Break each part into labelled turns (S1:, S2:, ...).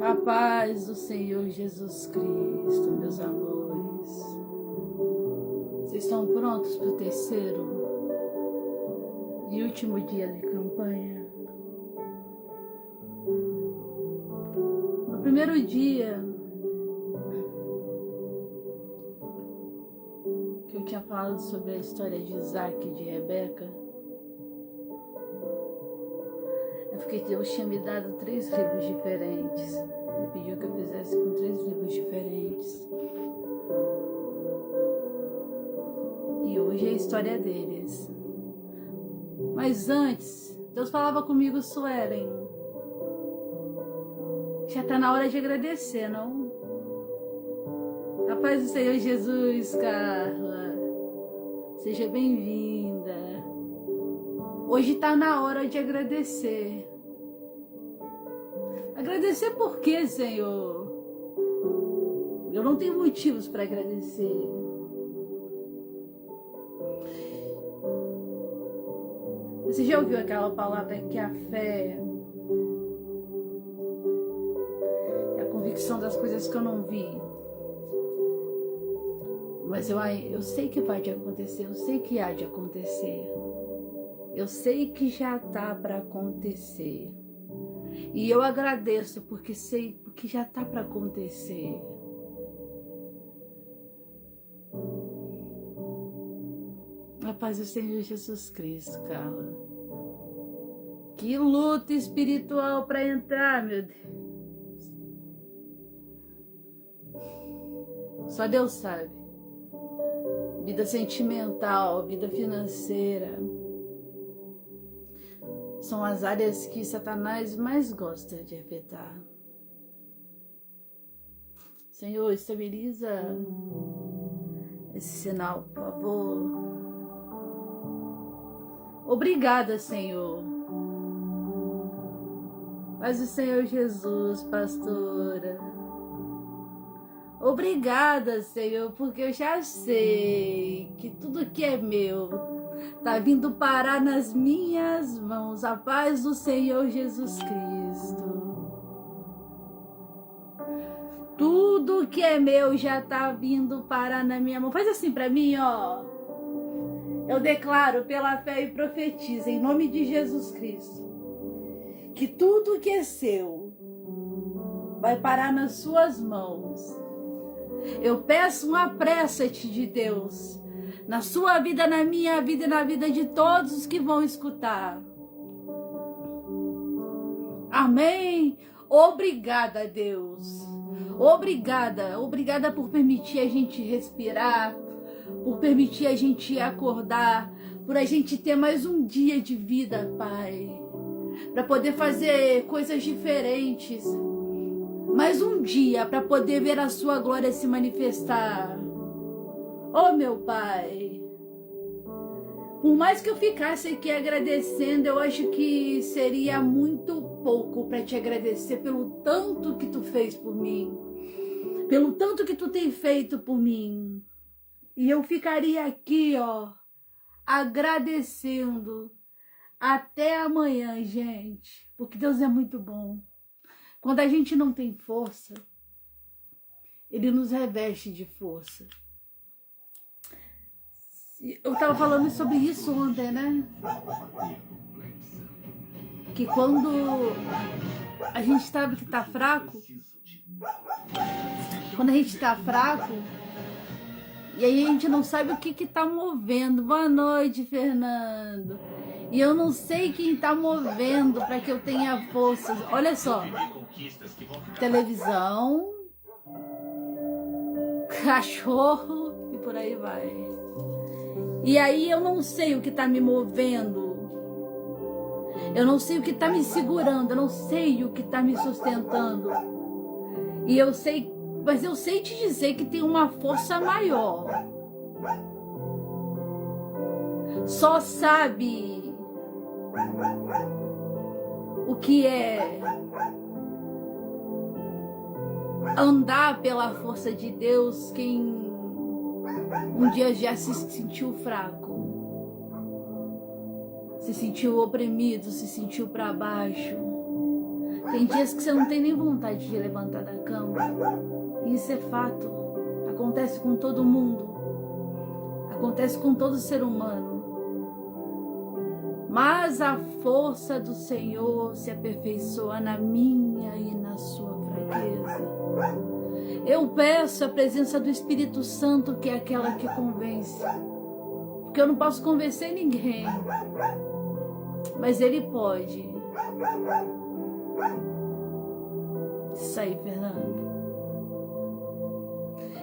S1: A paz do Senhor Jesus Cristo, meus amores. Vocês estão prontos para o terceiro e último dia de campanha? No primeiro dia que eu tinha falado sobre a história de Isaac e de Rebeca, é porque Deus tinha me dado 3 livros diferentes. Ele pediu que eu fizesse com 3 livros diferentes. E hoje é a história deles. Mas antes, Deus falava comigo, Suelen, já está na hora de agradecer, não? A paz do Senhor Jesus, Carla. Seja bem-vinda. Hoje está na hora de agradecer. Agradecer por quê, Senhor? Eu não tenho motivos para agradecer. Você já ouviu aquela palavra que a fé é a convicção das coisas que eu não vi? Mas eu sei que vai acontecer, eu sei que há de acontecer. Eu sei que já está para acontecer. E eu agradeço porque sei que já está para acontecer. A paz do Senhor Jesus Cristo, Carla. Que luta espiritual para entrar, meu Deus. Só Deus sabe. Vida sentimental, vida financeira. São as áreas que Satanás mais gosta de afetar. Senhor, estabiliza esse sinal, por favor. Obrigada, Senhor. Paz do Senhor Jesus, pastora. Obrigada, Senhor, porque eu já sei que tudo que é meu tá vindo parar nas minhas mãos. A paz do Senhor Jesus Cristo. Tudo que é meu já tá vindo parar na minha mão. Faz assim pra mim, ó. Eu declaro pela fé e profetizo em nome de Jesus Cristo que tudo que é seu vai parar nas suas mãos. Eu peço um apressa-te de Deus na sua vida, na minha vida e na vida de todos os que vão escutar. Amém? Obrigada, Deus. Obrigada por permitir a gente respirar, por permitir a gente acordar, por a gente ter mais um dia de vida, Pai, para poder fazer coisas diferentes. Mais um dia para poder ver a sua glória se manifestar. Oh, meu Pai, por mais que eu ficasse aqui agradecendo, eu acho que seria muito pouco para te agradecer pelo tanto que tu fez por mim, pelo tanto que tu tem feito por mim. E eu ficaria aqui, ó, agradecendo até amanhã, gente, porque Deus é muito bom. Quando a gente não tem força, Ele nos reveste de força. Eu estava falando sobre isso ontem, né? Que quando a gente sabe que tá fraco, quando a gente tá fraco, e aí a gente não sabe o que tá movendo. Boa noite, Fernando. E eu não sei quem tá movendo para que eu tenha forças. Olha só. Televisão, cachorro e por aí vai. E aí eu não sei o que tá me movendo. Eu não sei o que tá me segurando. Eu não sei o que tá me sustentando. E eu sei, mas eu sei te dizer que tem uma força maior. Só sabe o que é andar pela força de Deus quem um dia já se sentiu fraco, se sentiu oprimido, se sentiu para baixo, Tem dias que você não tem nem vontade de levantar da cama. E isso é fato. Acontece com todo mundo. Acontece com todo ser humano. Mas a força do Senhor se aperfeiçoa na minha e na sua fraqueza. Eu peço a presença do Espírito Santo, que é aquela que convence. Porque eu não posso convencer ninguém. Mas Ele pode. Isso aí, Fernando.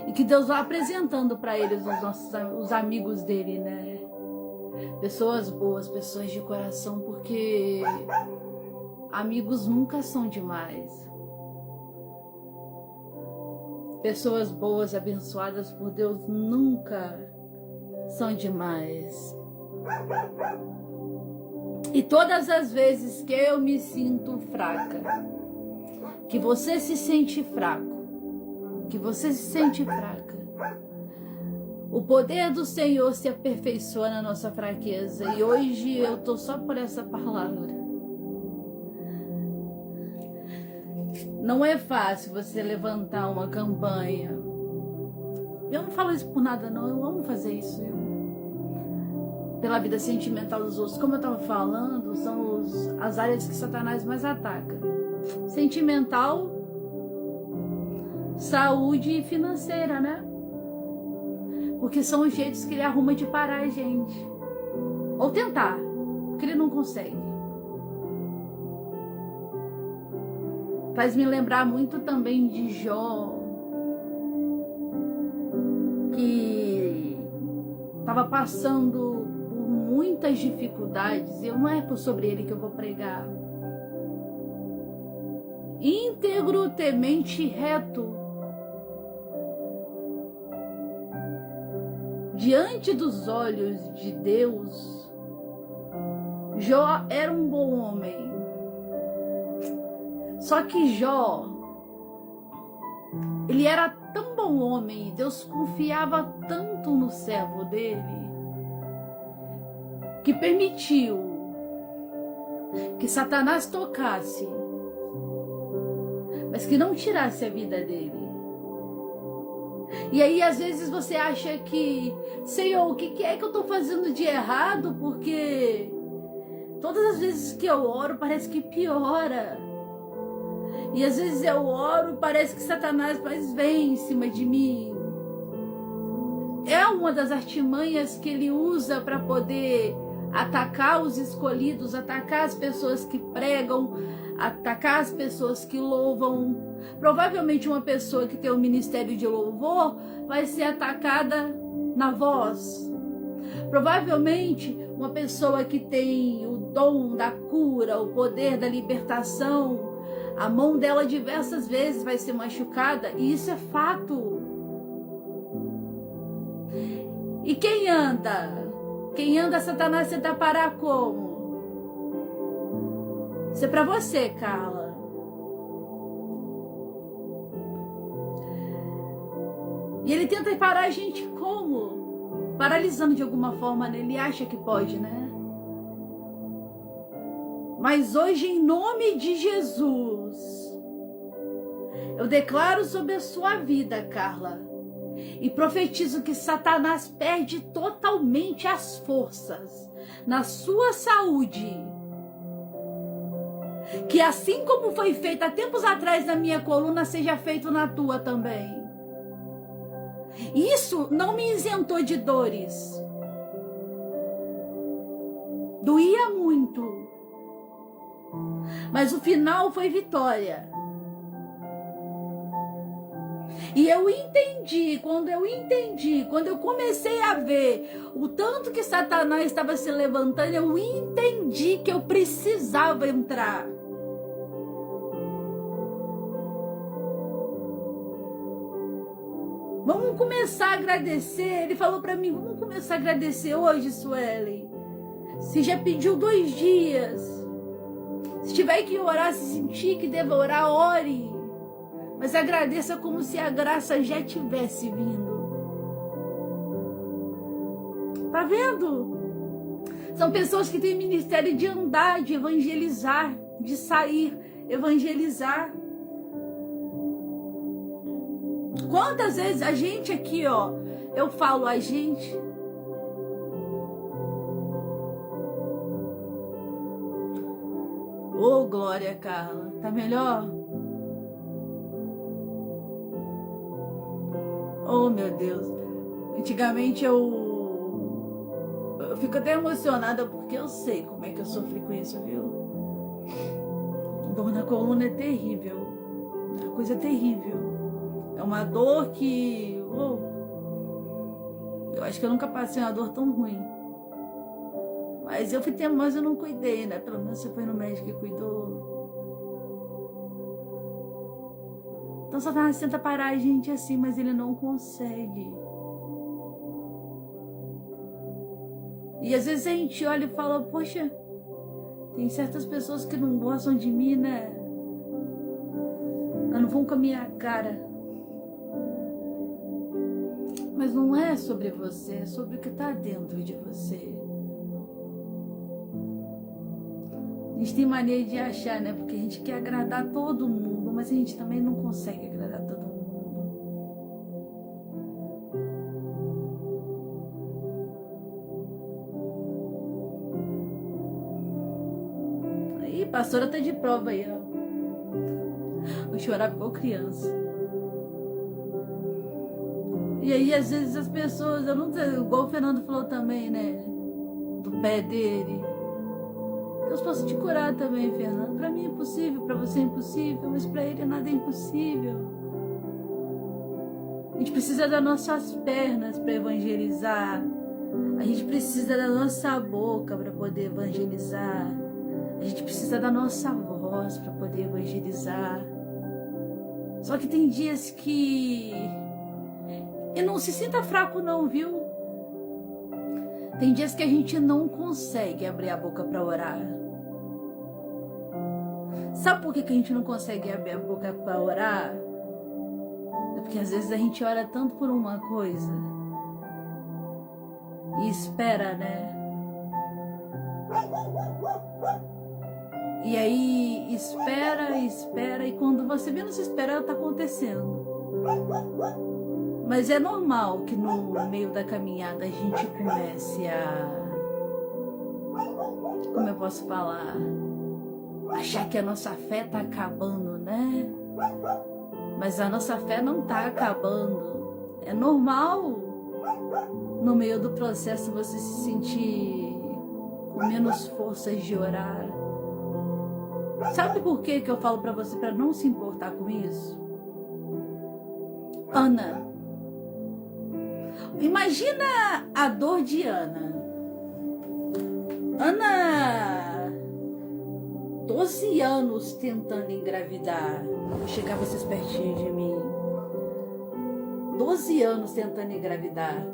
S1: E que Deus vá apresentando para eles os amigos dele, né? Pessoas boas, pessoas de coração, porque amigos nunca são demais. Pessoas boas, abençoadas por Deus, nunca são demais. E todas as vezes que eu me sinto fraca, que você se sente fraco, que você se sente fraca, o poder do Senhor se aperfeiçoa na nossa fraqueza. E hoje eu tô só por essa palavra. Não é fácil você levantar uma campanha. Eu não falo isso por nada não, eu amo fazer isso. Pela vida sentimental dos outros. Como eu estava falando, são as áreas que Satanás mais ataca. Sentimental, saúde e financeira, né? Porque são os jeitos que ele arruma de parar a gente. Ou tentar, porque ele não consegue. Faz me lembrar muito também de Jó, que estava passando por muitas dificuldades. E não é sobre ele que eu vou pregar. Íntegro, temente, reto, diante dos olhos de Deus, Jó era um bom homem. Só que Jó, ele era tão bom homem, Deus confiava tanto no servo dele, que permitiu que Satanás tocasse, mas que não tirasse a vida dele. E aí às vezes você acha que, Senhor, o que é que eu estou fazendo de errado? Porque todas as vezes que eu oro parece que piora. E às vezes eu oro, parece que Satanás vem em cima de mim. É uma das artimanhas que ele usa para poder atacar os escolhidos, atacar as pessoas que pregam, atacar as pessoas que louvam. Provavelmente uma pessoa que tem um ministério de louvor vai ser atacada na voz. Provavelmente uma pessoa que tem o dom da cura, o poder da libertação, a mão dela diversas vezes vai ser machucada, e isso é fato. E quem anda? Quem anda, Satanás tenta parar como? Isso é pra você, Carla. E ele tenta parar a gente como? Paralisando de alguma forma, né? Ele acha que pode, né? Mas hoje, em nome de Jesus, eu declaro sobre a sua vida, Carla, e profetizo que Satanás perde totalmente as forças na sua saúde. Que assim como foi feito há tempos atrás na minha coluna, seja feito na tua também. Isso não me isentou de dores. Doía muito. Mas o final foi vitória. E eu entendi, quando eu comecei a ver o tanto que Satanás estava se levantando, eu entendi que eu precisava entrar. Vamos começar a agradecer. Ele falou para mim, vamos começar a agradecer hoje, Suelen. Se já pediu 2 dias. Se tiver que orar, se sentir que deva orar, ore. Mas agradeça como se a graça já tivesse vindo. Tá vendo? São pessoas que têm ministério de andar, de evangelizar, de sair evangelizar. Quantas vezes a gente aqui, ó, eu falo a gente. Ô, glória, Carla, tá melhor? Oh, meu Deus. Antigamente eu fico até emocionada porque eu sei como é que eu sofri com isso, viu? Dor na coluna é terrível. É uma coisa terrível. É uma dor que... eu acho que eu nunca passei uma dor tão ruim. Mas eu fui teimosa, eu não cuidei, né? Pelo menos você foi no médico e cuidou. Então Satanás tenta parar a gente assim, mas ele não consegue. E às vezes a gente olha e fala, poxa, tem certas pessoas que não gostam de mim, né? Elas não vão com a minha cara. Mas não é sobre você, é sobre o que está dentro de você. A gente tem mania de achar, né? Porque a gente quer agradar todo mundo, mas a gente também não consegue agradar todo mundo. Aí, pastora tá de prova aí, ó. Vou chorar igual criança. E aí, às vezes, as pessoas, eu não sei, igual o Fernando falou também, né? Do pé dele. Deus possa te curar também, Fernando. Para mim é impossível, para você é impossível, mas para ele nada é impossível. A gente precisa das nossas pernas para evangelizar. A gente precisa da nossa boca para poder evangelizar. A gente precisa da nossa voz para poder evangelizar. Só que tem dias que... E não se sinta fraco não, viu? Tem dias que a gente não consegue abrir a boca para orar. Sabe por que a gente não consegue abrir a boca para orar? É porque às vezes a gente ora tanto por uma coisa e espera, né? E aí espera e quando você menos espera, ela tá acontecendo. Mas é normal que no meio da caminhada a gente comece a... Como eu posso falar? Achar que a nossa fé tá acabando, né? Mas a nossa fé não tá acabando. É normal no meio do processo você se sentir com menos forças de orar. Sabe por que eu falo pra você pra não se importar com isso? Ana. Imagina a dor de Ana. Ana, 12 anos tentando engravidar. Vou chegar vocês pertinho de mim. 12 anos tentando engravidar.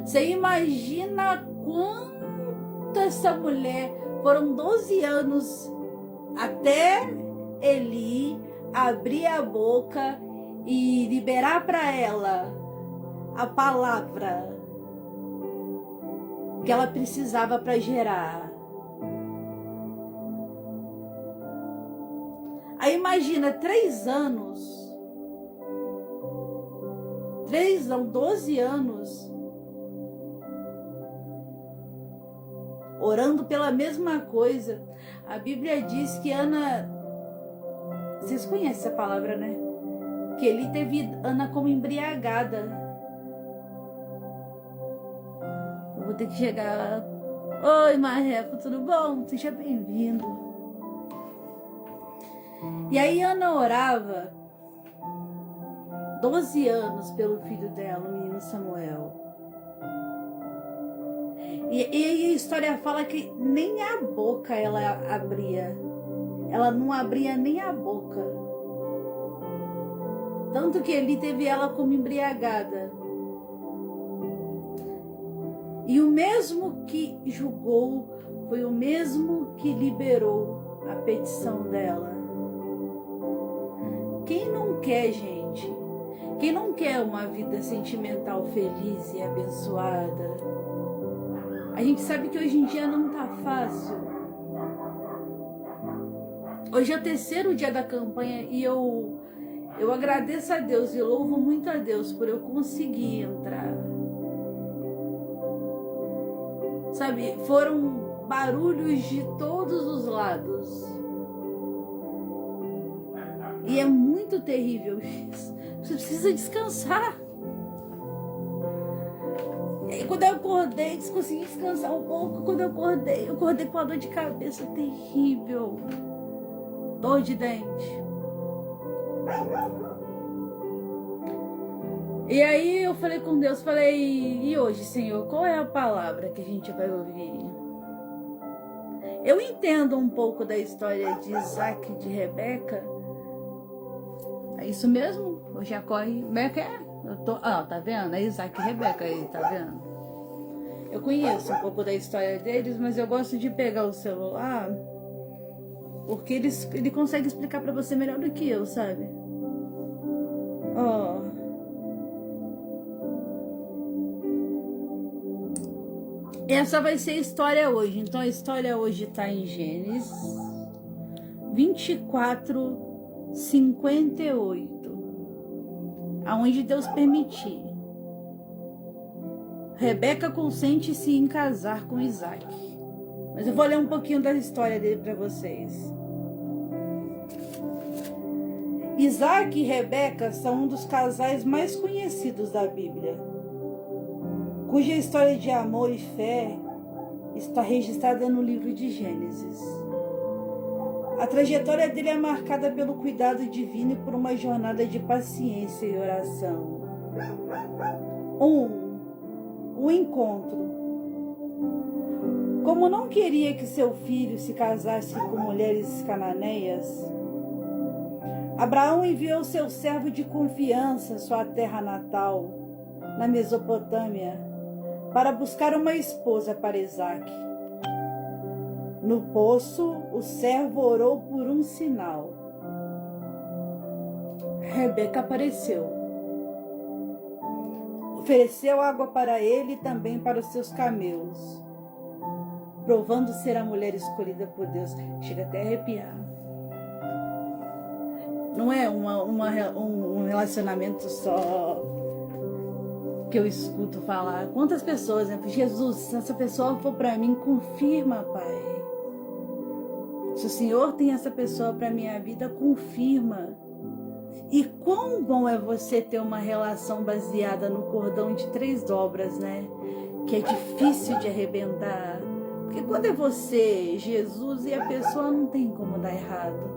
S1: Você imagina quanto essa mulher... Foram 12 anos até Eli abrir a boca e liberar para ela a palavra que ela precisava para gerar. Aí imagina 12 anos orando pela mesma coisa. A Bíblia diz que Ana, vocês conhecem essa palavra, né? Que ele teve Ana como embriagada. Eu vou ter que chegar. Oi, Marreco, tudo bom? Seja bem-vindo. E aí Ana orava 12 anos pelo filho dela, o menino Samuel. E a história fala que nem a boca ela abria. Ela não abria nem a boca. Tanto que ele teve ela como embriagada. E o mesmo que julgou foi o mesmo que liberou a petição dela. Quem não quer, gente? Quem não quer uma vida sentimental feliz e abençoada? A gente sabe que hoje em dia não tá fácil. Hoje é o terceiro dia da campanha e eu agradeço a Deus e louvo muito a Deus por eu conseguir entrar. Sabe, foram barulhos de todos os lados. E é muito terrível isso. Você precisa descansar. E quando eu acordei, consegui descansar um pouco. Quando eu acordei com uma dor de cabeça terrível. Dor de dente. E aí eu falei com Deus, e hoje, Senhor, qual é a palavra que a gente vai ouvir? Eu entendo um pouco da história de Isaac e de Rebeca. É isso mesmo? O Jacó e Rebeca é? Tá vendo? É Isaac e Rebeca aí, tá vendo? Eu conheço um pouco da história deles, mas eu gosto de pegar o celular porque ele consegue explicar pra você melhor do que eu, sabe? Ó. Essa vai ser a história hoje. Então a história hoje tá em Gênesis 24:58, aonde Deus permitir. Rebeca consente-se em casar com Isaac. Mas eu vou ler um pouquinho da história dele para vocês. Isaac e Rebeca são um dos casais mais conhecidos da Bíblia, cuja história de amor e fé está registrada no livro de Gênesis. A trajetória dele é marcada pelo cuidado divino e por uma jornada de paciência e oração. O encontro. Como não queria que seu filho se casasse com mulheres cananeias, Abraão enviou seu servo de confiança à sua terra natal, na Mesopotâmia, para buscar uma esposa para Isaac. No poço, o servo orou por um sinal. Rebeca apareceu. Ofereceu água para ele e também para os seus camelos, provando ser a mulher escolhida por Deus. Chega até a arrepiar. Não é um relacionamento só que eu escuto falar. Quantas pessoas, né? Jesus, se essa pessoa for para mim, confirma, Pai. Se o Senhor tem essa pessoa para minha vida, confirma. E quão bom é você ter uma relação baseada no cordão de 3 dobras, né? Que é difícil de arrebentar. Porque quando é você, Jesus e a pessoa, não tem como dar errado.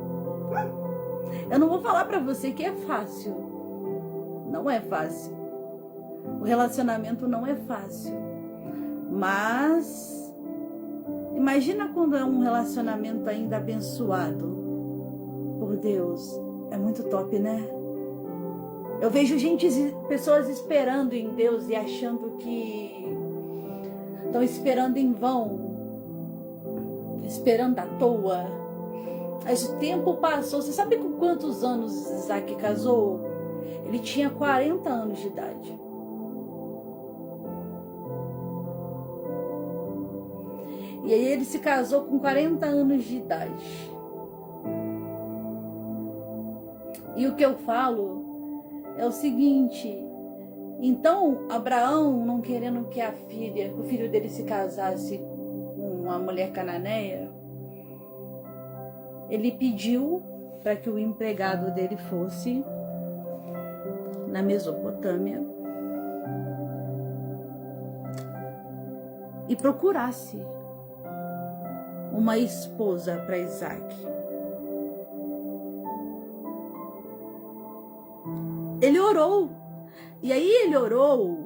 S1: Eu não vou falar para você que é fácil. Não é fácil. O relacionamento não é fácil. Mas imagina quando é um relacionamento ainda abençoado por Deus. É muito top, né? Eu vejo pessoas esperando em Deus e achando que estão esperando em vão, esperando à toa. Mas o tempo passou. Você sabe com quantos anos Isaac casou? Ele tinha 40 anos de idade. E aí ele se casou com 40 anos de idade. E o que eu falo é o seguinte: então Abraão, não querendo que o filho dele se casasse com uma mulher cananeia, ele pediu para que o empregado dele fosse na Mesopotâmia e procurasse uma esposa para Isaac. Ele orou. E aí ele orou.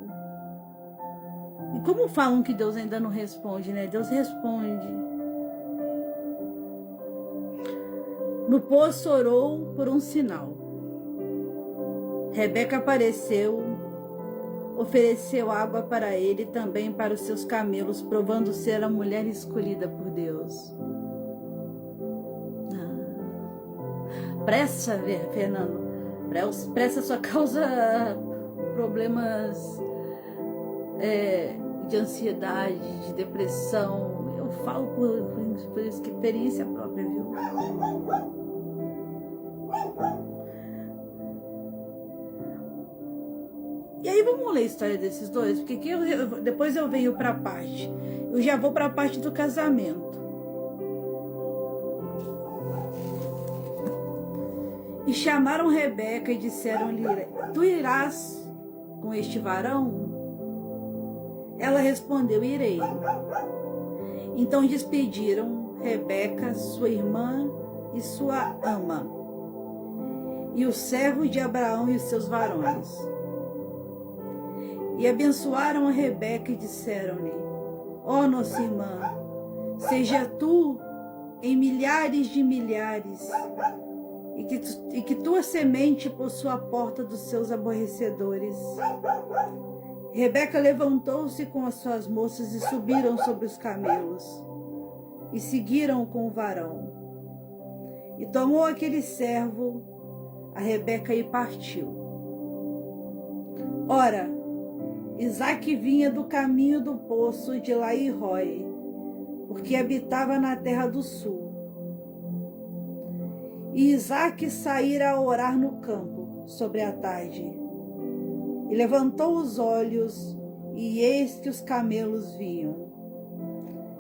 S1: E como falam que Deus ainda não responde, né? Deus responde. No poço orou por um sinal. Rebeca apareceu, ofereceu água para ele e também para os seus camelos, provando ser a mulher escolhida por Deus. Pressa, Fernando. Pressa sua causa problemas de ansiedade, de depressão. Eu falo por experiência própria, viu? E aí vamos ler a história desses dois, porque aqui depois eu venho para a parte. Eu já vou para a parte do casamento. E chamaram Rebeca e disseram-lhe: tu irás com este varão? Ela respondeu: irei. Então despediram Rebeca, sua irmã e sua ama, e o servo de Abraão e os seus varões. E abençoaram a Rebeca e disseram-lhe: ó nossa irmã, seja tu em milhares de milhares, e que tua semente possua a porta dos seus aborrecedores. Rebeca levantou-se com as suas moças e subiram sobre os camelos, e seguiram com o varão. E tomou aquele servo a Rebeca e partiu. Ora, Isaque vinha do caminho do poço de Laí-Rói, porque habitava na terra do sul. E Isaque saíra a orar no campo sobre a tarde. E levantou os olhos, e eis que os camelos vinham.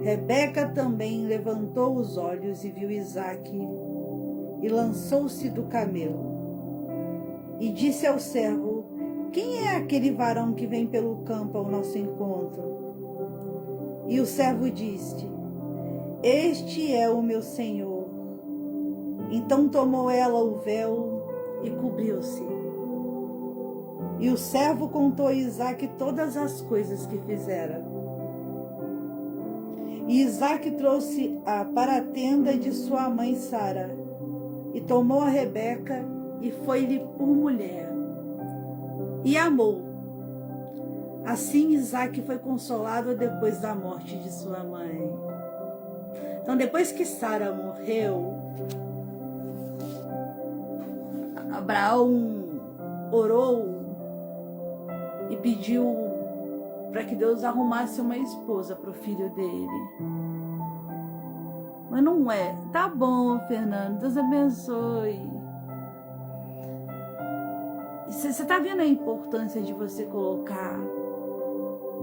S1: Rebeca também levantou os olhos e viu Isaque, e lançou-se do camelo. E disse ao servo: quem é aquele varão que vem pelo campo ao nosso encontro? E o servo disse: este é o meu senhor. Então tomou ela o véu e cobriu-se. E o servo contou a Isaque todas as coisas que fizera. E Isaque trouxe-a para a tenda de sua mãe Sara, e tomou a Rebeca, e foi-lhe por mulher, e amou. Assim Isaque foi consolado depois da morte de sua mãe. Então, depois que Sara morreu, Abraão orou e pediu para que Deus arrumasse uma esposa para o filho dele. Mas não é. Tá bom, Fernando, Deus abençoe. Você está vendo a importância de você colocar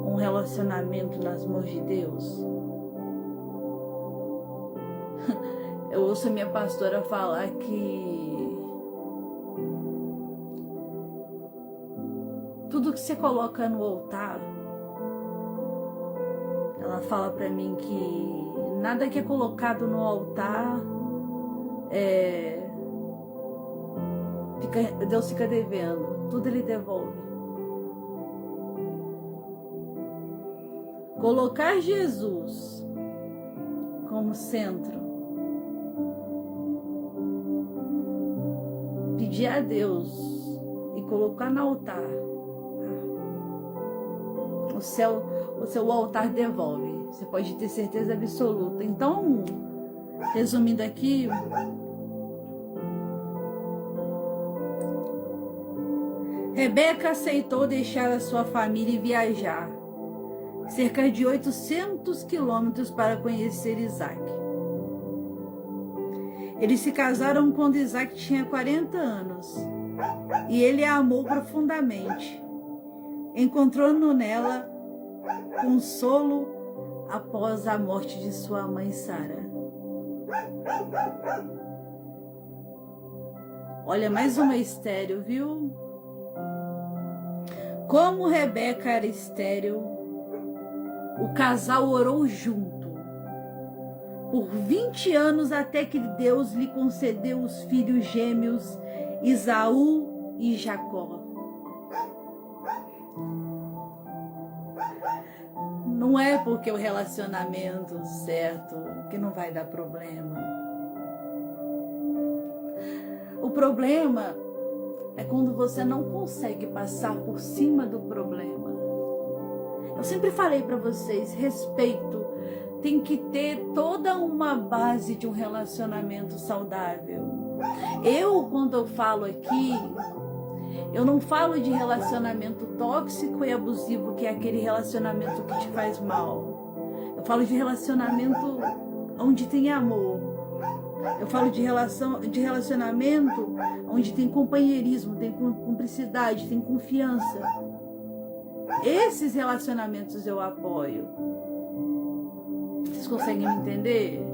S1: um relacionamento nas mãos de Deus? Eu ouço a minha pastora falar que tudo que você coloca no altar, ela fala para mim que nada que é colocado no altar Deus fica devendo, tudo ele devolve. Colocar Jesus como centro, pedir a Deus e colocar no altar, o seu altar devolve. Você pode ter certeza absoluta. Então, resumindo aqui, Rebeca aceitou deixar a sua família e viajar cerca de 800 quilômetros para conhecer Isaque. Eles se casaram quando Isaque tinha 40 anos e ele a amou profundamente, encontrando nela consolo após a morte de sua mãe Sara. Olha, mais uma estéril, viu? Como Rebeca era estéril, o casal orou junto por 20 anos até que Deus lhe concedeu os filhos gêmeos Esaú e Jacó. Não é porque o relacionamento certo que não vai dar problema. O problema é quando você não consegue passar por cima do problema. Eu sempre falei para vocês, respeito tem que ter toda uma base de um relacionamento saudável. Quando eu falo aqui, eu não falo de relacionamento tóxico e abusivo, que é aquele relacionamento que te faz mal. Eu falo de relacionamento onde tem amor. Eu falo de relacionamento onde tem companheirismo, tem cumplicidade, tem confiança. Esses relacionamentos eu apoio. Vocês conseguem me entender?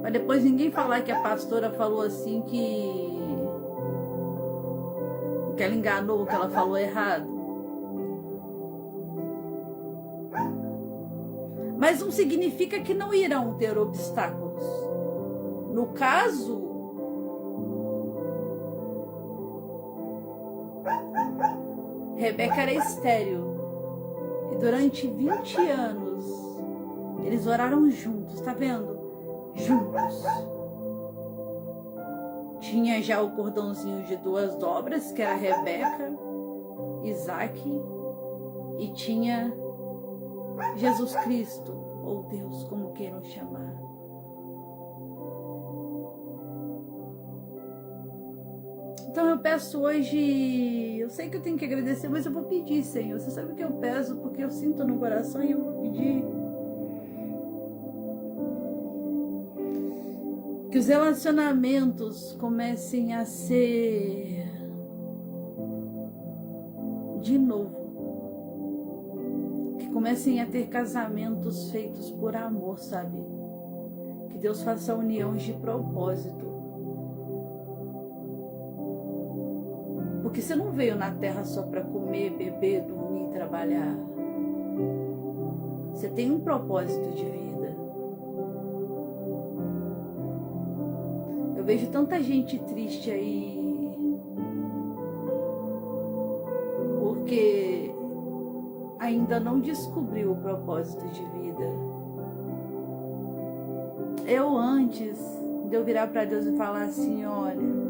S1: Pra depois ninguém falar que a pastora falou assim que ela enganou, que ela falou errado. Mas não significa que não irão ter obstáculos. No caso, Rebeca era estéril. E durante 20 anos, eles oraram juntos, tá vendo? Juntos. Tinha já o cordãozinho de 2 dobras, que era Rebeca, Isaac, e tinha Jesus Cristo, ou Deus, como queiram chamar. Então eu peço hoje, eu sei que eu tenho que agradecer, mas eu vou pedir, Senhor. Você sabe o que eu peço, porque eu sinto no coração e eu vou pedir. Que os relacionamentos comecem a ser de novo. Que comecem a ter casamentos feitos por amor, sabe? Que Deus faça uniões de propósito. Porque você não veio na terra só para comer, beber, dormir e trabalhar. Você tem um propósito de vida. Eu vejo tanta gente triste aí, porque ainda não descobriu o propósito de vida. Eu antes de eu virar para Deus e falar assim, olha,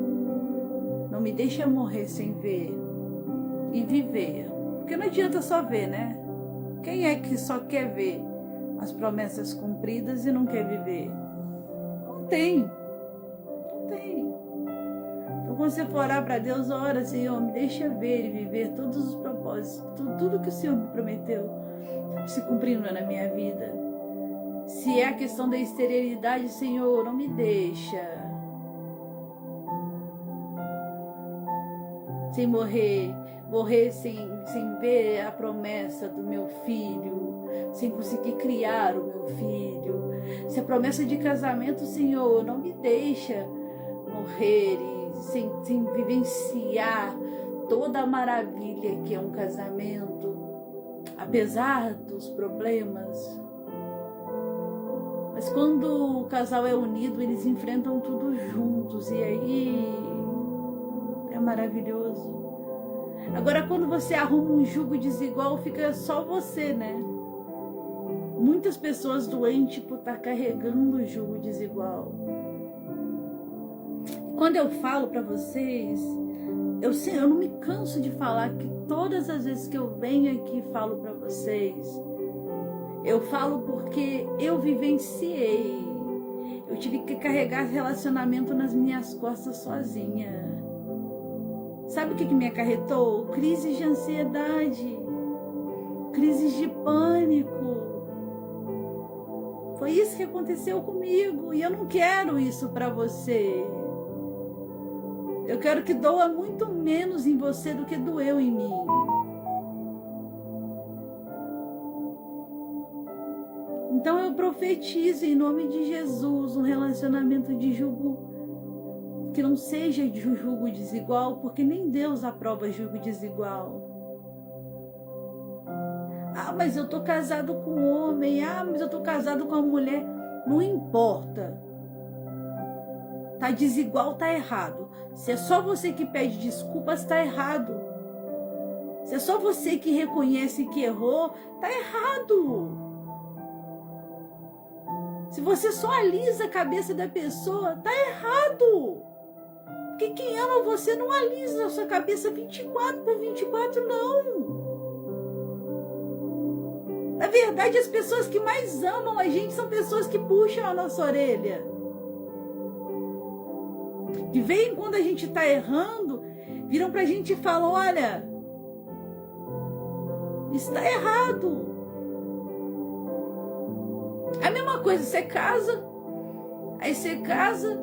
S1: não me deixa morrer sem ver e viver. Porque não adianta só ver, né? Quem é que só quer ver as promessas cumpridas e não quer viver? Não tem. Então quando você for orar para Deus, ora, Senhor, me deixa ver e viver todos os propósitos, tudo que o Senhor me prometeu se cumprindo na minha vida. Se é a questão da esterilidade, Senhor, não me deixa sem morrer sem ver a promessa do meu filho, sem conseguir criar o meu filho. Se a promessa de casamento, Senhor, não me deixa morrer e sem vivenciar toda a maravilha que é um casamento, apesar dos problemas. Mas quando o casal é unido, eles enfrentam tudo juntos e aí é maravilhoso. Agora, quando você arruma um jugo desigual, fica só você, né? Muitas pessoas doentes por estar carregando o jugo desigual. Quando eu falo para vocês, eu não me canso de falar que todas as vezes que eu venho aqui e falo para vocês, eu falo porque eu vivenciei. Eu tive que carregar relacionamento nas minhas costas sozinha. Sabe o que me acarretou? Crises de ansiedade, crises de pânico. Foi isso que aconteceu comigo e eu não quero isso para você. Eu quero que doa muito menos em você do que doeu em mim. Então eu profetizo em nome de Jesus um relacionamento de jugo que não seja de jugo desigual, porque nem Deus aprova jugo desigual. Ah, mas eu tô casado com um homem. Ah, mas eu tô casado com uma mulher. Não importa. Tá desigual, tá errado. Se é só você que pede desculpas, tá errado. Se é só você que reconhece que errou, tá errado. Se você só alisa a cabeça da pessoa, tá errado. Porque quem ama você não alisa a sua cabeça 24/24, não. Na verdade, as pessoas que mais amam a gente são pessoas que puxam a nossa orelha. Que veem quando a gente tá errando, viram pra gente e falam, olha, isso tá errado. É a mesma coisa, você casa, aí você casa,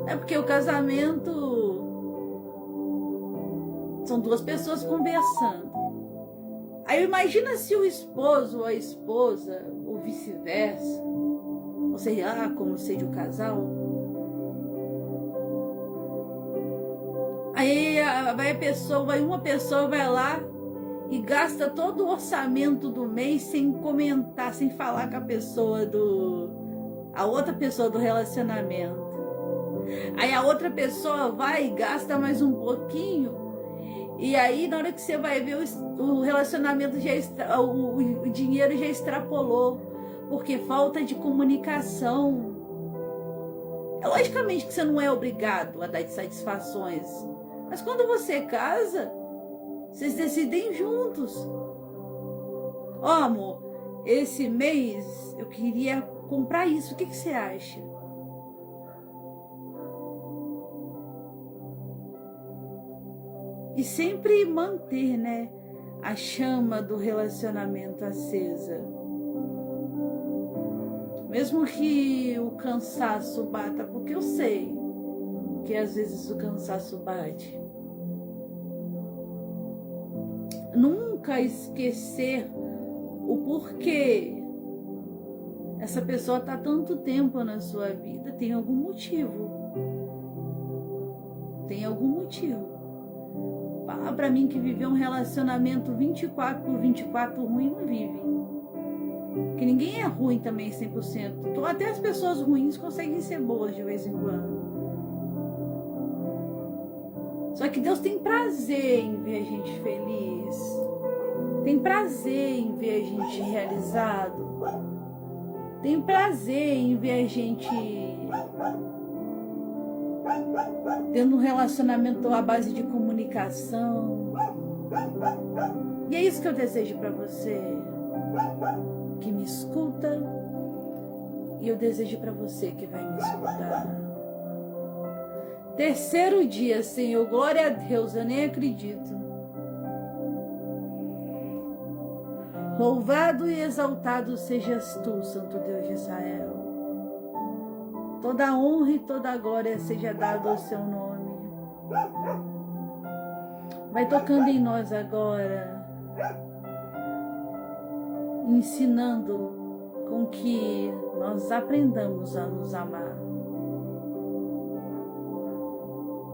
S1: é porque o casamento São duas pessoas conversando. Aí imagina se o esposo ou a esposa, ou vice-versa, ou seja, como seja o casal. Aí uma pessoa vai lá e gasta todo o orçamento do mês sem comentar, sem falar com a outra pessoa do relacionamento. Aí a outra pessoa vai e gasta mais um pouquinho, e aí na hora que você vai ver, o relacionamento o dinheiro já extrapolou, porque falta de comunicação. É logicamente que você não é obrigado a dar satisfações, mas quando você casa, vocês decidem juntos. Ó, amor, esse mês eu queria comprar isso, o que você acha? E sempre manter, né, a chama do relacionamento acesa. Mesmo que o cansaço bata, porque eu sei que às vezes o cansaço bate. Nunca esquecer o porquê essa pessoa está tanto tempo na sua vida. Tem algum motivo. Tem algum motivo. Fala pra mim que viver um relacionamento 24/24 ruim não vive. Que ninguém é ruim também 100%. Então, até as pessoas ruins conseguem ser boas de vez em quando. Só que Deus tem prazer em ver a gente feliz. Tem prazer em ver a gente realizado. Tem prazer em ver a gente tendo um relacionamento à base de comunicação. E é isso que eu desejo para você que me escuta, e eu desejo para você que vai me escutar. Terceiro dia, Senhor, glória a Deus, eu nem acredito. Louvado e exaltado sejas tu, Santo Deus de Israel. Toda honra e toda glória seja dada ao seu nome. Vai tocando em nós agora, ensinando com que nós aprendamos a nos amar.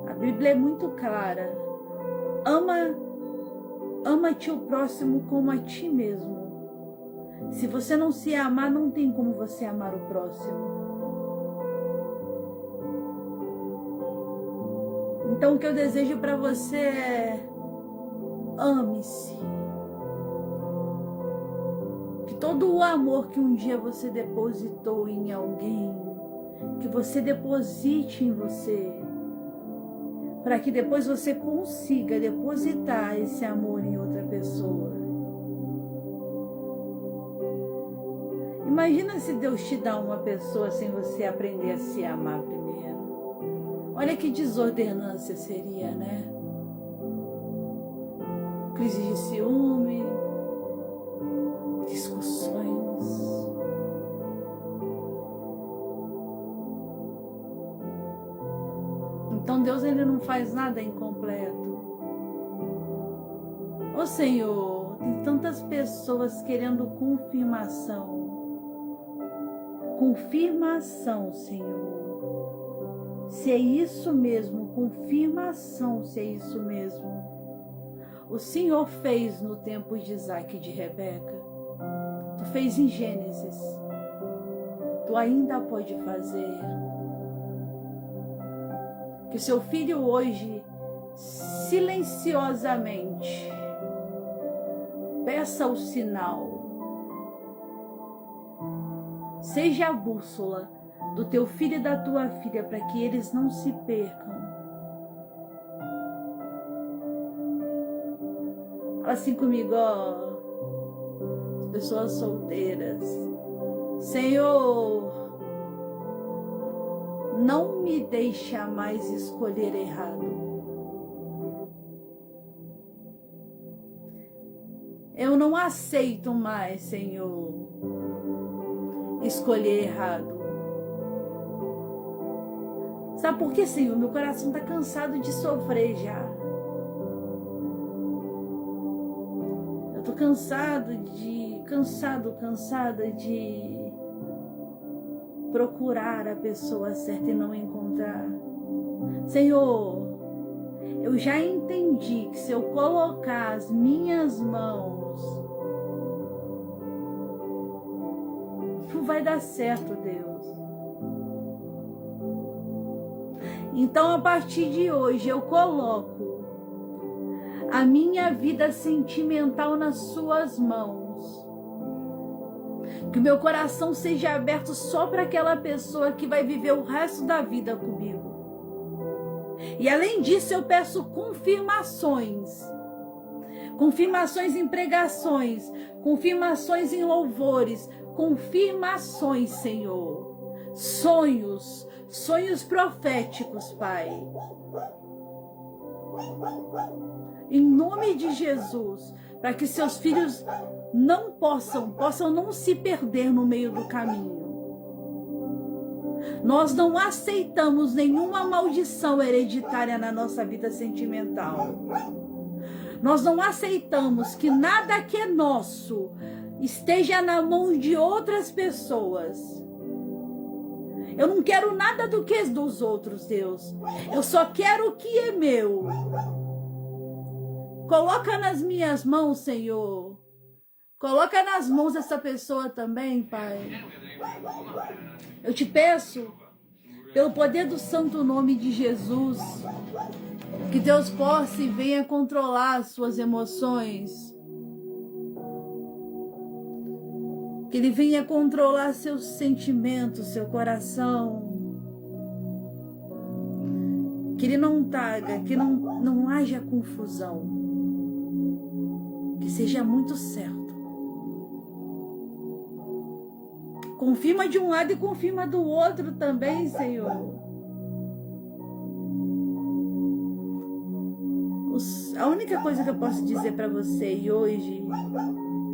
S1: A Bíblia é muito clara. Ama-te o próximo como a ti mesmo. Se você não se amar, não tem como você amar o próximo. Então o que eu desejo para você é: ame-se. Que todo o amor que um dia você depositou em alguém, que você deposite em você, para que depois você consiga depositar esse amor em outra pessoa. Imagina se Deus te dá uma pessoa sem você aprender a se amar primeiro. Olha que desordenância seria, né? Crise de ciúme, discussões. Então Deus, ele não faz nada incompleto. Ô Senhor, tem tantas pessoas querendo confirmação. Confirmação, Senhor. Se é isso mesmo, confirmação se é isso mesmo. O Senhor fez no tempo de Isaac e de Rebeca. Tu fez em Gênesis. Tu ainda pode fazer. Que seu filho hoje, silenciosamente, peça o sinal. Seja a bússola do teu filho e da tua filha, para que eles não se percam. Fala assim comigo, ó, pessoas solteiras. Senhor, não me deixa mais escolher errado. Eu não aceito mais, Senhor, escolher errado. Sabe por quê, Senhor? Meu coração está cansado de sofrer já. cansada de procurar a pessoa certa e não encontrar. Senhor, eu já entendi que se eu colocar as minhas mãos, não vai dar certo, Deus. Então, a partir de hoje, eu coloco a minha vida sentimental nas suas mãos. Que o meu coração seja aberto só para aquela pessoa que vai viver o resto da vida comigo. E além disso, eu peço confirmações. Confirmações em pregações, confirmações em louvores, confirmações, Senhor. Sonhos proféticos, Pai. Em nome de Jesus, para que seus filhos não possam não se perder no meio do caminho. Nós não aceitamos nenhuma maldição hereditária na nossa vida sentimental. Nós não aceitamos que nada que é nosso esteja na mão de outras pessoas. Eu não quero nada do que é dos outros, Deus. Eu só quero o que é meu. Coloca nas minhas mãos, Senhor. Coloca nas mãos dessa pessoa também, Pai. Eu te peço, pelo poder do santo nome de Jesus, que Deus possa e venha controlar as suas emoções. Que Ele venha controlar seus sentimentos, seu coração. Que Ele não traga, que não haja confusão. Que seja muito certo. Confirma de um lado e confirma do outro também, Senhor. A única coisa que eu posso dizer para você e hoje,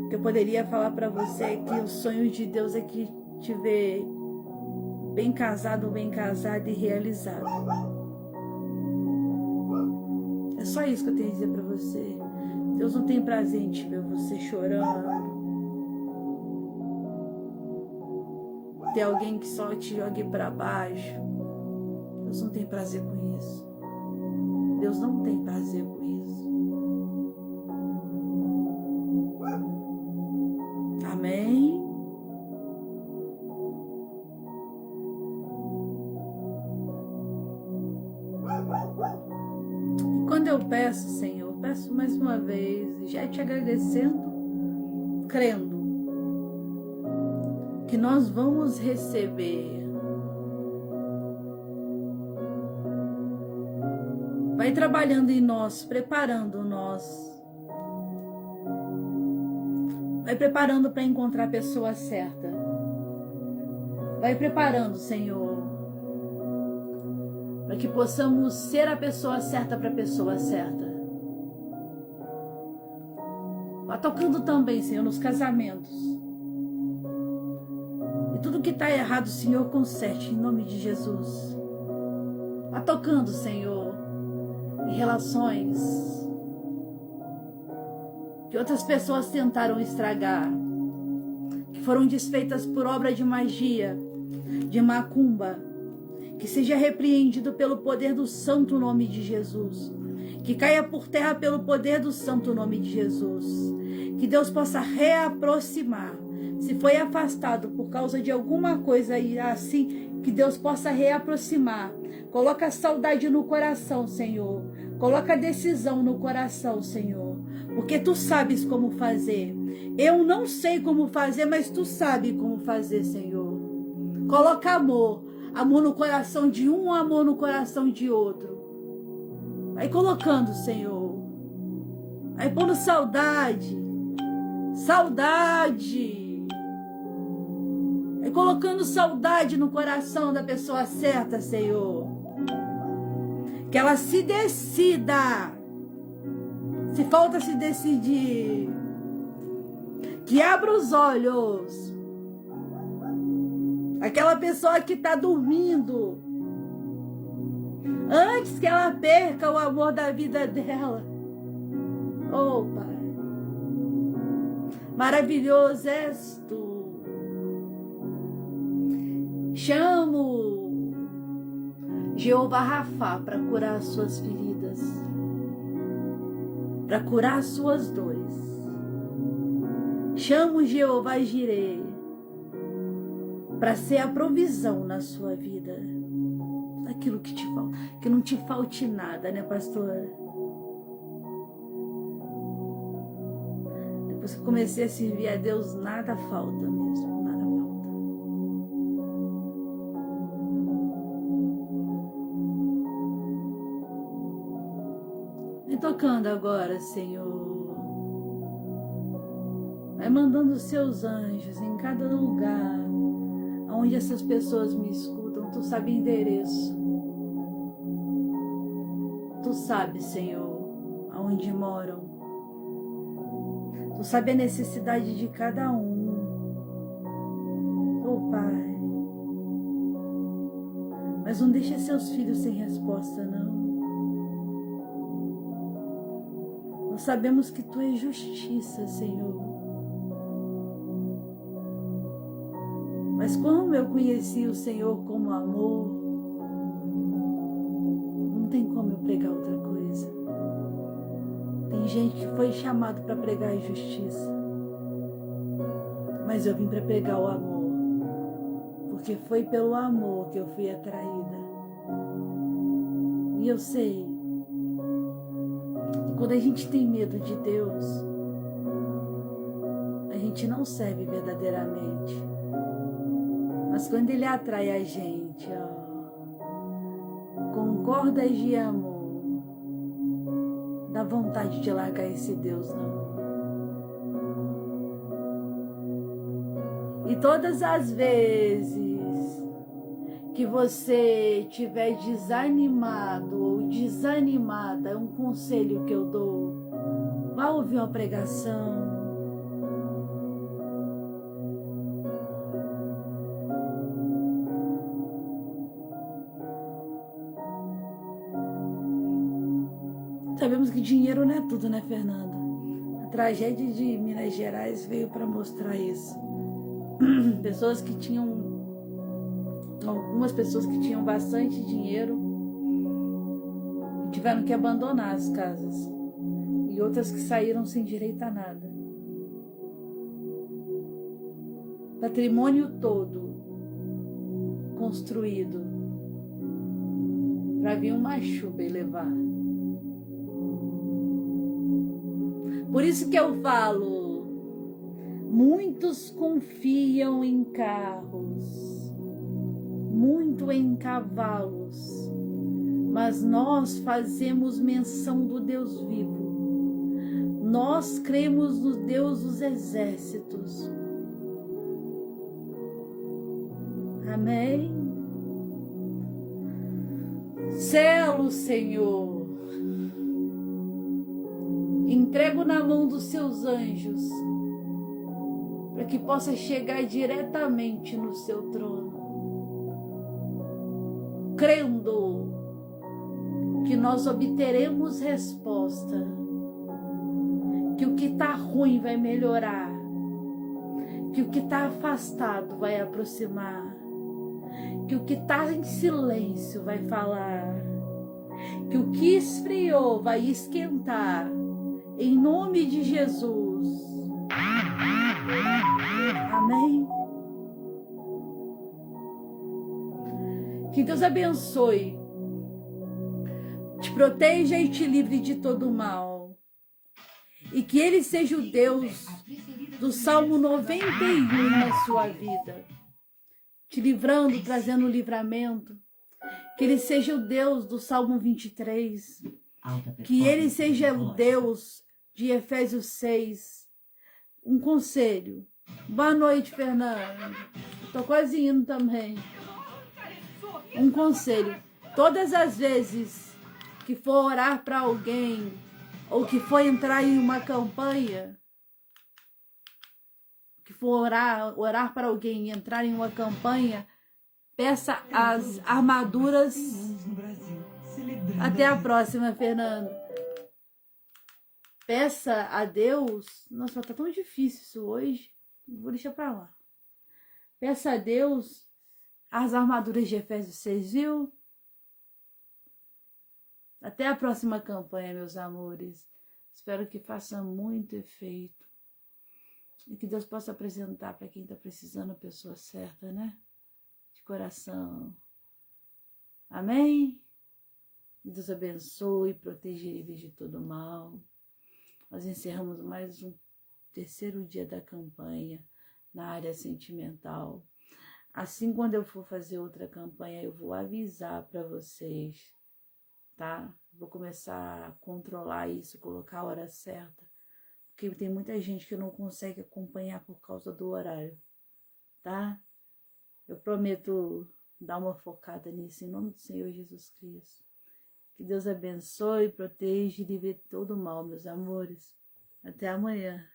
S1: que eu poderia falar para você, é que o sonho de Deus é que te ver bem casado, bem casada e realizado. É só isso que eu tenho a dizer para você. Deus não tem prazer em te ver você chorando. Ter alguém que só te jogue para baixo. Deus não tem prazer com isso. Deus não tem prazer com isso. Amém? E quando eu peço, Senhor, peço mais uma vez, já te agradecendo, crendo que nós vamos receber. Vai trabalhando em nós, preparando nós. Vai preparando para encontrar a pessoa certa. Vai preparando, Senhor, para que possamos ser a pessoa certa para a pessoa certa. Vá tocando também, Senhor, nos casamentos. Tudo que está errado, Senhor, conserte em nome de Jesus. Vá tocando, Senhor, em relações que outras pessoas tentaram estragar, que foram desfeitas por obra de magia, de macumba, que seja repreendido pelo poder do santo nome de Jesus, que caia por terra pelo poder do santo nome de Jesus, que Deus possa reaproximar. Se foi afastado por causa de alguma coisa assim, que Deus possa reaproximar. Coloca a saudade no coração, Senhor. Coloca a decisão no coração, Senhor. Porque Tu sabes como fazer. Eu não sei como fazer, mas Tu sabes como fazer, Senhor. Coloca amor. Amor no coração de um, amor no coração de outro. Vai colocando, Senhor. Vai pondo saudade. Saudade. Colocando saudade no coração da pessoa certa, Senhor. Que ela se decida. Se falta se decidir. Que abra os olhos. Aquela pessoa que está dormindo. Antes que ela perca o amor da vida dela. Oh, Pai. Maravilhoso és tu. Chamo Jeová Rafá para curar as suas feridas, para curar as suas dores. Chamo Jeová Jireh para ser a provisão na sua vida. Aquilo que te falta, que não te falte nada, né, pastora? Depois que eu comecei a servir a Deus, nada falta mesmo, nada falta. Vem tocando agora, Senhor. Vai mandando os seus anjos em cada lugar onde essas pessoas me escutam. Tu sabe o endereço. Tu sabe, Senhor, aonde moram. Tu sabe a necessidade de cada um. Oh, Pai. Mas não deixa seus filhos sem resposta, não. Nós sabemos que Tu és justiça, Senhor. Mas como eu conheci o Senhor como amor, não tem como eu pregar outra coisa. Tem gente que foi chamado para pregar a justiça, mas eu vim para pregar o amor, porque foi pelo amor que eu fui atraída. E eu sei que quando a gente tem medo de Deus, a gente não serve verdadeiramente. Mas quando Ele atrai a gente, com cordas de amor, dá vontade de largar esse Deus, não. E todas as vezes que você estiver desanimado ou desanimada, é um conselho que eu dou. Vá ouvir uma pregação. Sabemos que dinheiro não é tudo, né, Fernanda? A tragédia de Minas Gerais veio para mostrar isso. Pessoas que tinham... Algumas pessoas que tinham bastante dinheiro tiveram que abandonar as casas. E outras que saíram sem direito a nada. Patrimônio todo construído para vir uma chuva e levar. Por isso que eu falo, muitos confiam em carros, muito em cavalos, mas nós fazemos menção do Deus vivo. Nós cremos no Deus dos exércitos. Amém? Selo, Senhor. Entrego na mão dos seus anjos, para que possa chegar diretamente no seu trono, crendo que nós obteremos resposta, que o que está ruim vai melhorar, que o que está afastado vai aproximar, que o que está em silêncio vai falar, que o que esfriou vai esquentar. Em nome de Jesus. Amém? Que Deus abençoe, te proteja e te livre de todo mal. E que Ele seja o Deus do Salmo 91 na sua vida, te livrando, trazendo livramento. Que Ele seja o Deus do Salmo 23. Que Ele seja o Deus de Efésios 6. Um conselho. Boa noite, Fernando. Tô quase indo também. Um conselho. Todas as vezes que for orar para alguém, ou que for entrar em uma campanha, que for orar para alguém e entrar em uma campanha, peça as armaduras. Até a próxima, Fernando. Peça a Deus. Nossa, tá tão difícil isso hoje. Vou deixar pra lá. Peça a Deus as armaduras de Efésios 6, viu? Até a próxima campanha, meus amores. Espero que faça muito efeito. E que Deus possa apresentar para quem está precisando a pessoa certa, né? De coração. Amém? Deus abençoe, proteja e livre de todo mal. Nós encerramos mais um terceiro dia da campanha na área sentimental. Assim, quando eu for fazer outra campanha, eu vou avisar para vocês, tá? Vou começar a controlar isso, colocar a hora certa. Porque tem muita gente que não consegue acompanhar por causa do horário, tá? Eu prometo dar uma focada nisso, em nome do Senhor Jesus Cristo. Que Deus abençoe, proteja e livre todo mal, meus amores. Até amanhã.